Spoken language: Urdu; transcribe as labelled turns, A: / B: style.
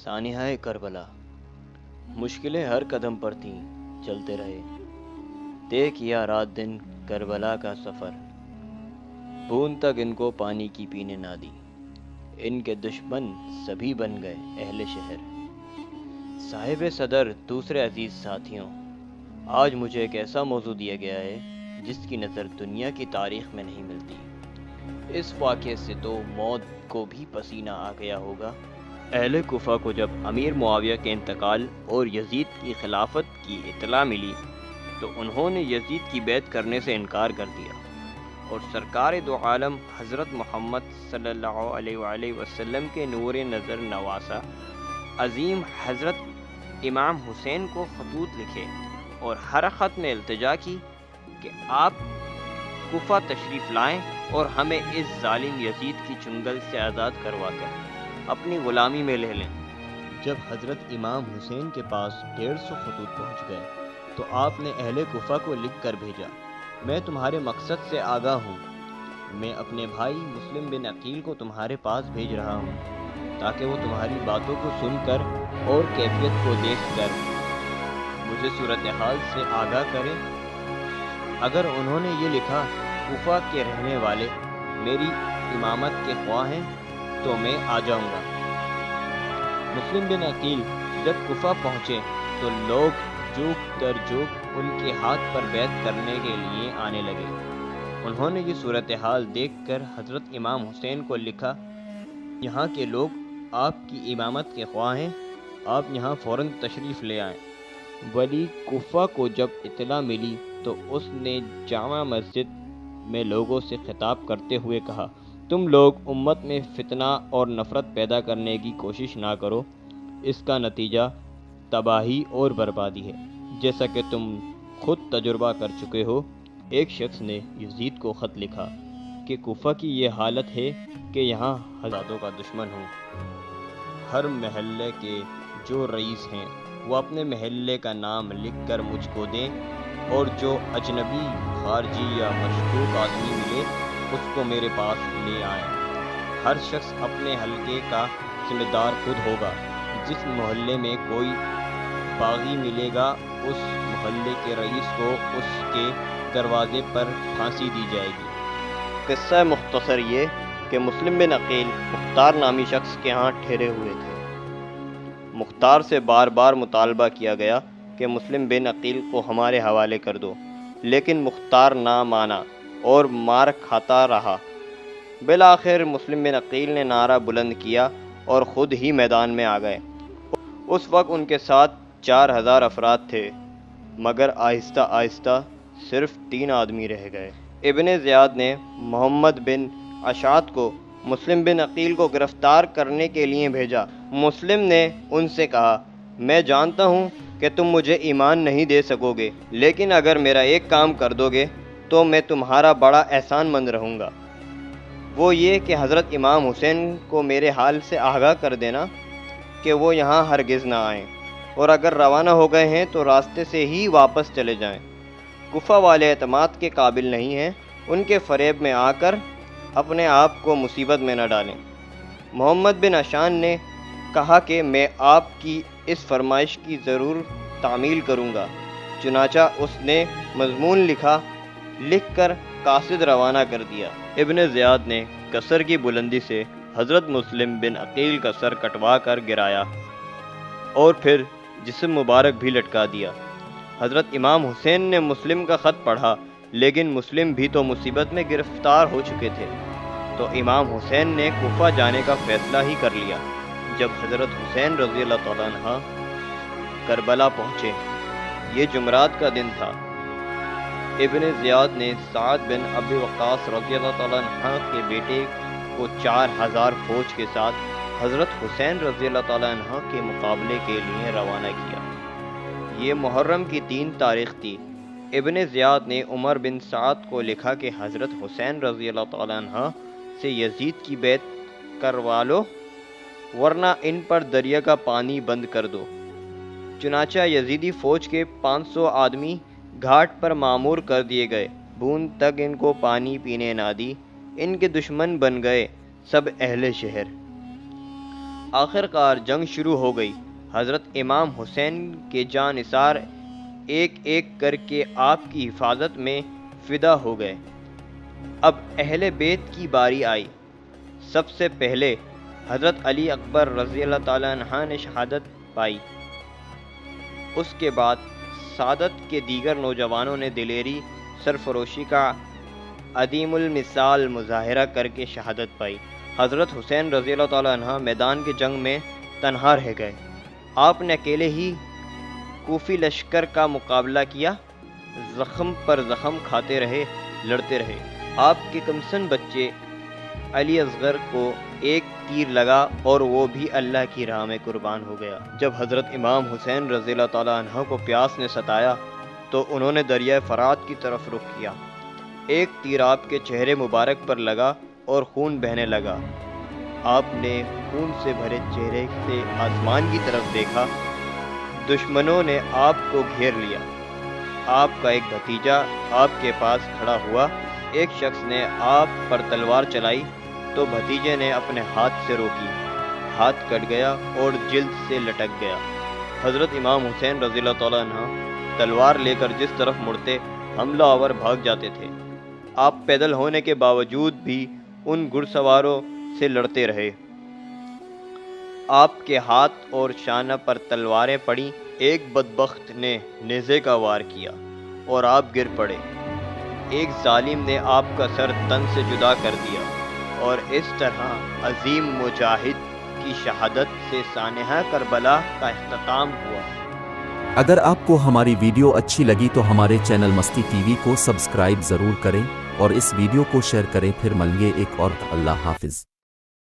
A: سانحہ کربلا۔ مشکلیں ہر قدم پر تھیں، چلتے رہے، طے کیا رات دن کربلا کا سفر۔ بوند تک ان کو پانی کی پینے نہ دی، ان کے دشمن سبھی بن گئے اہل شہر۔ صاحب صدر، دوسرے عزیز ساتھیوں، آج مجھے ایک ایسا موضوع دیا گیا ہے جس کی نظر دنیا کی تاریخ میں نہیں ملتی۔ اس واقعے سے تو موت کو بھی پسینہ آ گیا ہوگا۔ اہل کوفہ کو جب امیر معاویہ کے انتقال اور یزید کی خلافت کی اطلاع ملی تو انہوں نے یزید کی بیعت کرنے سے انکار کر دیا اور سرکار دو عالم حضرت محمد صلی اللہ علیہ وآلہ وسلم کے نور نظر نواسہ عظیم حضرت امام حسین کو خطوط لکھے اور ہر خط میں التجا کی کہ آپ کوفہ تشریف لائیں اور ہمیں اس ظالم یزید کی چنگل سے آزاد کروا کر اپنی غلامی میں لے لیں۔ جب حضرت امام حسین کے پاس 150 خطوط پہنچ گئے تو آپ نے اہل کوفہ کو لکھ کر بھیجا، میں تمہارے مقصد سے آگاہ ہوں، میں اپنے بھائی مسلم بن عقیل کو تمہارے پاس بھیج رہا ہوں تاکہ وہ تمہاری باتوں کو سن کر اور کیفیت کو دیکھ کر مجھے صورتحال سے آگاہ کریں۔ اگر انہوں نے یہ لکھا کوفہ کے رہنے والے میری امامت کے خواہ ہیں تو میں آ جاؤں گا۔ مسلم بن عقیل جب کوفہ پہنچے تو لوگ جوک در جوک ان کے ہاتھ پر بیعت کرنے کے لیے آنے لگے۔ انہوں نے یہ صورتحال دیکھ کر حضرت امام حسین کو لکھا، یہاں کے لوگ آپ کی امامت کے خواہ ہیں، آپ یہاں فوراً تشریف لے آئیں۔ ولی کوفہ کو جب اطلاع ملی تو اس نے جامع مسجد میں لوگوں سے خطاب کرتے ہوئے کہا، تم لوگ امت میں فتنہ اور نفرت پیدا کرنے کی کوشش نہ کرو، اس کا نتیجہ تباہی اور بربادی ہے، جیسا کہ تم خود تجربہ کر چکے ہو۔ ایک شخص نے یزید کو خط لکھا کہ کوفہ کی یہ حالت ہے کہ یہاں حضراتوں کا دشمن ہوں۔ ہر محلے کے جو رئیس ہیں وہ اپنے محلے کا نام لکھ کر مجھ کو دیں اور جو اجنبی، خارجی یا مشکوک آدمی ملے اس کو میرے پاس لے آئیں۔ ہر شخص اپنے حلقے کا ذمہ دار خود ہوگا۔ جس محلے میں کوئی باغی ملے گا اس محلے کے رئیس کو اس کے دروازے پر پھانسی دی جائے گی۔ قصہ مختصر یہ کہ مسلم بن عقیل مختار نامی شخص کے ہاں ٹھہرے ہوئے تھے۔ مختار سے بار بار مطالبہ کیا گیا کہ مسلم بن عقیل کو ہمارے حوالے کر دو، لیکن مختار نہ مانا اور مار کھاتا رہا۔ بالآخر مسلم بن عقیل نے نعرہ بلند کیا اور خود ہی میدان میں آ گئے۔ اس وقت ان کے ساتھ 4000 افراد تھے، مگر آہستہ آہستہ صرف 3 آدمی رہ گئے۔ ابن زیاد نے محمد بن اشعث کو مسلم بن عقیل کو گرفتار کرنے کے لیے بھیجا۔ مسلم نے ان سے کہا، میں جانتا ہوں کہ تم مجھے ایمان نہیں دے سکو گے، لیکن اگر میرا ایک کام کر دو گے تو میں تمہارا بڑا احسان مند رہوں گا، وہ یہ کہ حضرت امام حسین کو میرے حال سے آگاہ کر دینا کہ وہ یہاں ہرگز نہ آئیں، اور اگر روانہ ہو گئے ہیں تو راستے سے ہی واپس چلے جائیں۔ کوفہ والے اعتماد کے قابل نہیں ہیں، ان کے فریب میں آ کر اپنے آپ کو مصیبت میں نہ ڈالیں۔ محمد بن اشعث نے کہا کہ میں آپ کی اس فرمائش کی ضرور تعمیل کروں گا۔ چنانچہ اس نے مضمون لکھ کر قاصد روانہ کر دیا۔ ابن زیاد نے قصر کی بلندی سے حضرت مسلم بن عقیل کا سر کٹوا کر گرایا اور پھر جسم مبارک بھی لٹکا دیا۔ حضرت امام حسین نے مسلم کا خط پڑھا، لیکن مسلم بھی تو مصیبت میں گرفتار ہو چکے تھے، تو امام حسین نے کوفہ جانے کا فیصلہ ہی کر لیا۔ جب حضرت حسین رضی اللہ تعالیٰ عنہ کربلا پہنچے، یہ جمعرات کا دن تھا۔ ابن زیاد نے سعد بن ابی وقاص رضی اللہ تعالیٰ عنہ کے بیٹے کو 4000 فوج کے ساتھ حضرت حسین رضی اللہ تعالیٰ عنہ کے مقابلے کے لیے روانہ کیا۔ یہ محرم کی 3 تاریخ تھی۔ ابن زیاد نے عمر بن سعد کو لکھا کہ حضرت حسین رضی اللہ تعالیٰ عنہ سے یزید کی بیعت کروا لو، ورنہ ان پر دریا کا پانی بند کر دو۔ چنانچہ یزیدی فوج کے 500 آدمی گھاٹ پر معمور کر دیے گئے، بوند تک ان کو پانی پینے نہ دی، ان کے دشمن بن گئے سب اہل شہر۔ آخر کار جنگ شروع ہو گئی۔ حضرت امام حسین کے جاں نثار ایک ایک کر کے آپ کی حفاظت میں فدا ہو گئے۔ اب اہل بیت کی باری آئی۔ سب سے پہلے حضرت علی اکبر رضی اللہ تعالیٰ عنہ نے شہادت پائی۔ اس کے بعد سعادت کے دیگر نوجوانوں نے دلیری، سرفروشی کا عدیم المثال مظاہرہ کر کے شہادت پائی۔ حضرت حسین رضی اللہ تعالیٰ عنہ میدان کی جنگ میں تنہا رہ گئے۔ آپ نے اکیلے ہی کوفی لشکر کا مقابلہ کیا، زخم پر زخم کھاتے رہے، لڑتے رہے۔ آپ کے کمسن بچے علی اصغر کو ایک تیر لگا اور وہ بھی اللہ کی راہ میں قربان ہو گیا۔ جب حضرت امام حسین رضی اللہ تعالیٰ عنہ کو پیاس نے ستایا تو انہوں نے دریائے فرات کی طرف رخ کیا۔ ایک تیر آپ کے چہرے مبارک پر لگا اور خون بہنے لگا۔ آپ نے خون سے بھرے چہرے سے آسمان کی طرف دیکھا۔ دشمنوں نے آپ کو گھیر لیا۔ آپ کا ایک بھتیجا آپ کے پاس کھڑا ہوا۔ ایک شخص نے آپ پر تلوار چلائی تو بھتیجے نے اپنے ہاتھ سے روکی، ہاتھ کٹ گیا اور جلد سے لٹک گیا۔ حضرت امام حسین رضی اللہ تعالیٰ عنہ تلوار لے کر جس طرف مڑتے حملہ آور بھاگ جاتے تھے۔ آپ پیدل ہونے کے باوجود بھی ان گھڑ سواروں سے لڑتے رہے۔ آپ کے ہاتھ اور شانہ پر تلواریں پڑیں۔ ایک بدبخت نے نیزے کا وار کیا اور آپ گر پڑے۔ ایک ظالم نے آپ کا سر تن سے جدا کر دیا، اور اس طرح عظیم مجاہد کی شہادت سے سانحہ کربلا کا اختتام ہوا۔
B: اگر آپ کو ہماری ویڈیو اچھی لگی تو ہمارے چینل مستی ٹی وی کو سبسکرائب ضرور کریں اور اس ویڈیو کو شیئر کریں۔ پھر ملیں گے ایک اور۔ اللہ حافظ۔